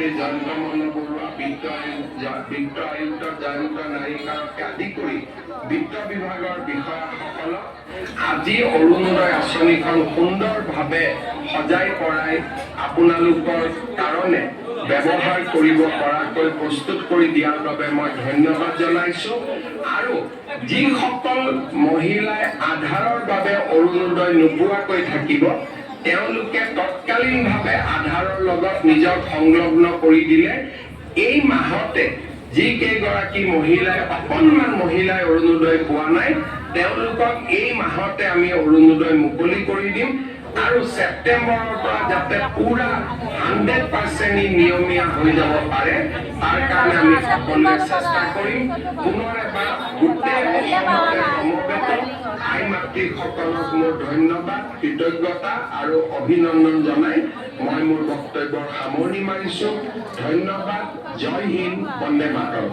মন্ত্ৰী জয়ন্ত মল্ল বৰুৱা, বিত্ত আয়ুক্ত জয়ন্ত নাৰিকাৰকে আদি কৰি বিত্ত বিভাগৰ বিষয়াসকলক আজি অৰুণোদয় আঁচনিখন সুন্দৰভাৱে সজাই পৰাই আপোনালোকৰ কাৰণে ব্যৱহাৰ কৰিব পৰাকৈ প্ৰস্তুত কৰি দিয়াৰ বাবে মই ধন্যবাদ জনাইছো। আৰু যিসকল মহিলাই আধাৰৰ বাবে অৰুণোদয় নোপোৱাকৈ থাকিব তেওঁলোকে তৎকালীনভাৱে আধাৰৰ লগত নিজক সংলগ্ন কৰি দিলে এই মাহতে যি কেইগৰাকী মহিলাই অকণমান মহিলাই অৰুণোদয় পোৱা নাই তেওঁলোকক এই মাহতে আমি অৰুণোদয় মুকলি কৰি দিম। আৰু ছেপ্টেম্বৰৰ পৰা যাতে পুৰা 100% নিয়মীয়া হৈ যাব পাৰে তাৰ কাৰণে আমি সকলোৱে চেষ্টা কৰিম। পুনৰ এবাৰ গোটেই অসমতে সমবেত আই মাতৃসকলক মোৰ ধন্যবাদ, কৃতজ্ঞতা আৰু অভিনন্দন জনাই মই মোৰ বক্তব্যৰ সামৰণি মাৰিছো। ধন্যবাদ। জয় হিন্দ, বন্দে মাতৰম।